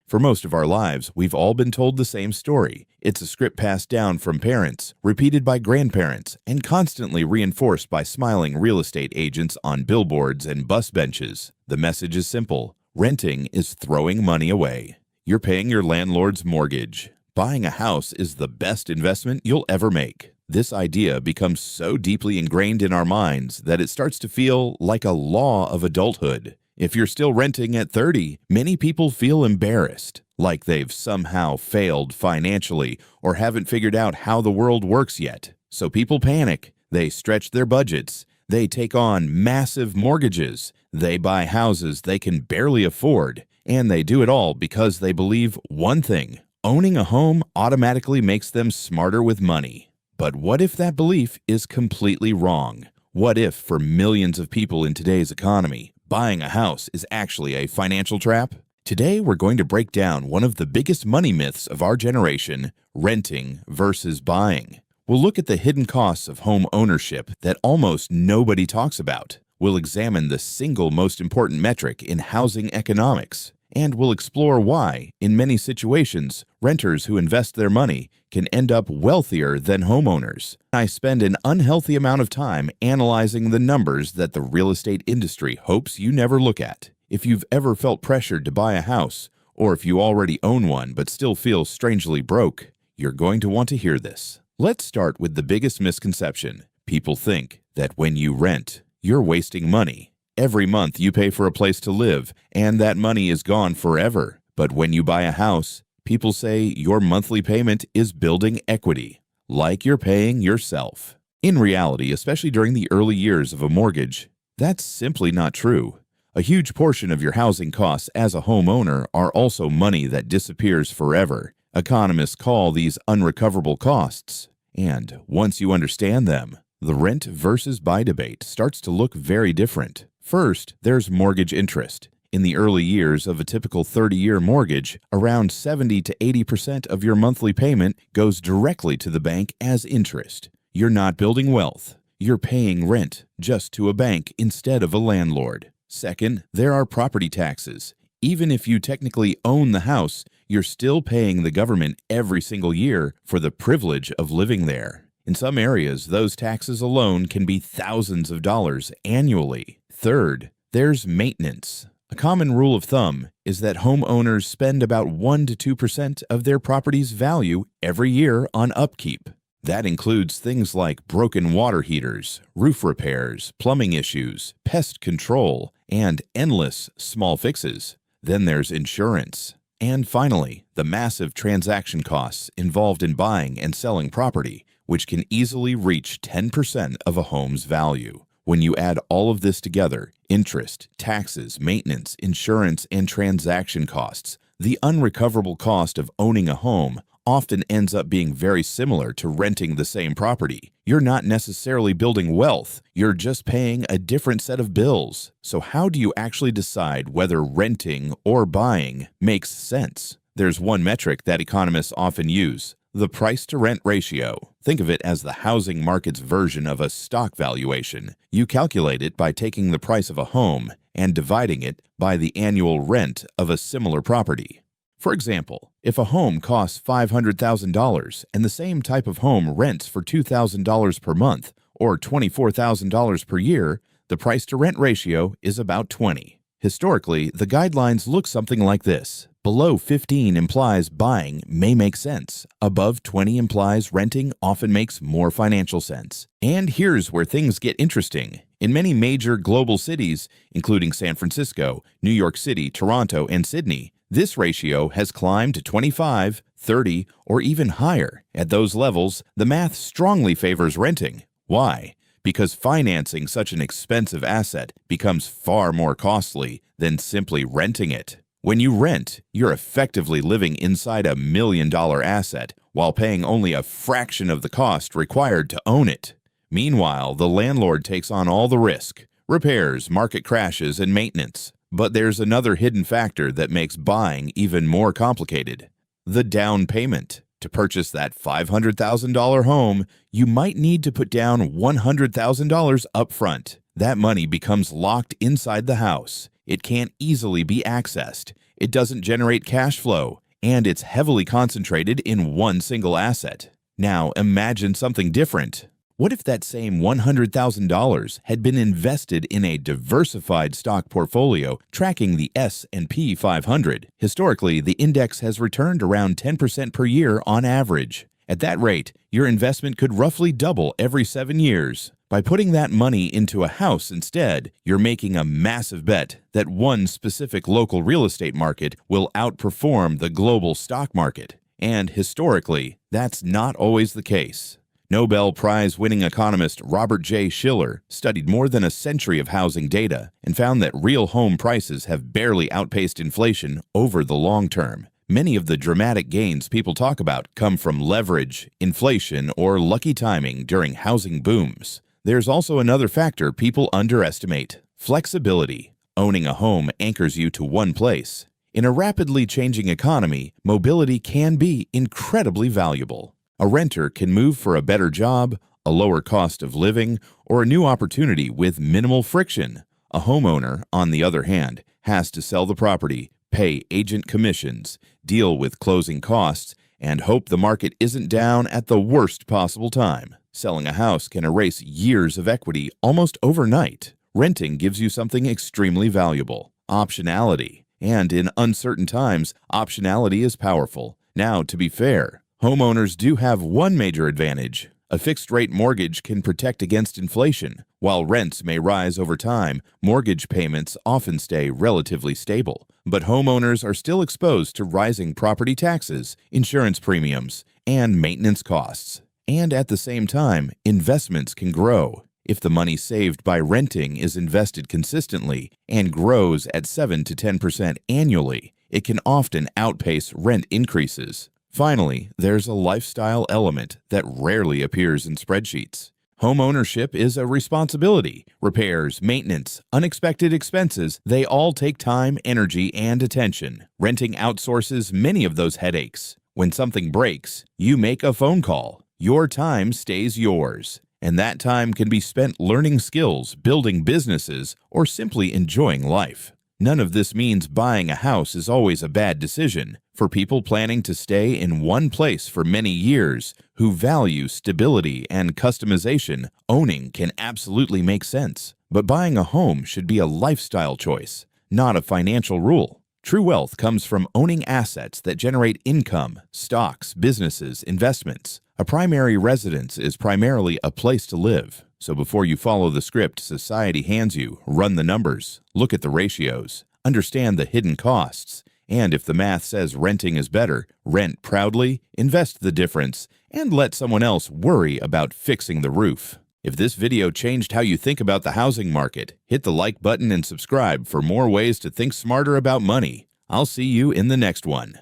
For most of our lives, we've all been told the same story. It's a script passed down from parents, repeated by grandparents, and constantly reinforced by smiling real estate agents on billboards and bus benches. The message is simple: renting is throwing money away. You're paying your landlord's mortgage. Buying a house is the best investment you'll ever make. This idea becomes so deeply ingrained in our minds that it starts to feel like a law of adulthood. If you're still renting at 30, many people feel embarrassed, like they've somehow failed financially or haven't figured out how the world works yet. So people panic, they stretch their budgets, they take on massive mortgages, they buy houses they can barely afford, and they do it all because they believe one thing: owning a home automatically makes them smarter with money. But what if that belief is completely wrong? What if, for millions of people in today's economy, buying a house is actually a financial trap? Today, we're going to break down one of the biggest money myths of our generation: renting versus buying. We'll look at the hidden costs of home ownership that almost nobody talks about. We'll examine the single most important metric in housing economics. And we'll explore why, in many situations, renters who invest their money can end up wealthier than homeowners. I spend an unhealthy amount of time analyzing the numbers that the real estate industry hopes you never look at. If you've ever felt pressured to buy a house, or if you already own one but still feel strangely broke, you're going to want to hear this. Let's start with the biggest misconception. People think that when you rent, you're wasting money. Every month you pay for a place to live, and that money is gone forever. But when you buy a house, people say your monthly payment is building equity, like you're paying yourself. In reality, especially during the early years of a mortgage, that's simply not true. A huge portion of your housing costs as a homeowner are also money that disappears forever. Economists call these unrecoverable costs. And once you understand them, the rent versus buy debate starts to look very different. First, there's mortgage interest. In the early years of a typical 30-year mortgage, around 70 to 80% of your monthly payment goes directly to the bank as interest. You're not building wealth. You're paying rent just to a bank instead of a landlord. Second, there are property taxes. Even if you technically own the house, you're still paying the government every single year for the privilege of living there. In some areas, those taxes alone can be thousands of dollars annually. Third, there's maintenance. A common rule of thumb is that homeowners spend about 1 to 2% of their property's value every year on upkeep. That includes things like broken water heaters, roof repairs, plumbing issues, pest control, and endless small fixes. Then there's insurance. And finally, the massive transaction costs involved in buying and selling property, which can easily reach 10% of a home's value. When you add all of this together, interest, taxes, maintenance, insurance, and transaction costs, the unrecoverable cost of owning a home often ends up being very similar to renting the same property. You're not necessarily building wealth, you're just paying a different set of bills. So how do you actually decide whether renting or buying makes sense? There's one metric that economists often use: the price-to-rent ratio. Think of it as the housing market's version of a stock valuation. You calculate it by taking the price of a home and dividing it by the annual rent of a similar property. For example, if a home costs $500,000 and the same type of home rents for $2,000 per month or $24,000 per year, the price-to-rent ratio is about 20. Historically, the guidelines look something like this. Below 15 implies buying may make sense. Above 20 implies renting often makes more financial sense. And here's where things get interesting. In many major global cities, including San Francisco, New York City, Toronto, and Sydney, this ratio has climbed to 25, 30, or even higher. At those levels, the math strongly favors renting. Why? Because financing such an expensive asset becomes far more costly than simply renting it. When you rent, you're effectively living inside a $1 million asset while paying only a fraction of the cost required to own it. Meanwhile, the landlord takes on all the risk: repairs, market crashes, and maintenance. But there's another hidden factor that makes buying even more complicated: the down payment. To purchase that $500,000 home, you might need to put down $100,000 up front. That money becomes locked inside the house. It can't easily be accessed, it doesn't generate cash flow, and it's heavily concentrated in one single asset. Now imagine something different. What if that same $100,000 had been invested in a diversified stock portfolio tracking the S&P 500? Historically, the index has returned around 10% per year on average. At that rate, your investment could roughly double every 7 years. By putting that money into a house instead, you're making a massive bet that one specific local real estate market will outperform the global stock market. And historically, that's not always the case. Nobel Prize-winning economist Robert J. Shiller studied more than a century of housing data and found that real home prices have barely outpaced inflation over the long term. Many of the dramatic gains people talk about come from leverage, inflation, or lucky timing during housing booms. There's also another factor people underestimate: flexibility. Owning a home anchors you to one place. In a rapidly changing economy, mobility can be incredibly valuable. A renter can move for a better job, a lower cost of living, or a new opportunity with minimal friction. A homeowner, on the other hand, has to sell the property, pay agent commissions, deal with closing costs, and hope the market isn't down at the worst possible time. Selling a house can erase years of equity almost overnight. Renting gives you something extremely valuable: optionality. And in uncertain times, optionality is powerful. Now, to be fair, homeowners do have one major advantage. A fixed-rate mortgage can protect against inflation. While rents may rise over time, mortgage payments often stay relatively stable. But homeowners are still exposed to rising property taxes, insurance premiums, and maintenance costs. And at the same time, investments can grow. If the money saved by renting is invested consistently and grows at 7 to 10% annually, it can often outpace rent increases. Finally, there's a lifestyle element that rarely appears in spreadsheets. Home ownership is a responsibility. Repairs, maintenance, unexpected expenses, they all take time, energy, and attention. Renting outsources many of those headaches. When something breaks, you make a phone call. Your time stays yours. And that time can be spent learning skills, building businesses, or simply enjoying life. None of this means buying a house is always a bad decision. For people planning to stay in one place for many years, who value stability and customization, owning can absolutely make sense. But buying a home should be a lifestyle choice, not a financial rule. True wealth comes from owning assets that generate income, stocks, businesses, investments. A primary residence is primarily a place to live. So before you follow the script society hands you, run the numbers, look at the ratios, understand the hidden costs, and if the math says renting is better, rent proudly, invest the difference, and let someone else worry about fixing the roof. If this video changed how you think about the housing market, hit the like button and subscribe for more ways to think smarter about money. I'll see you in the next one.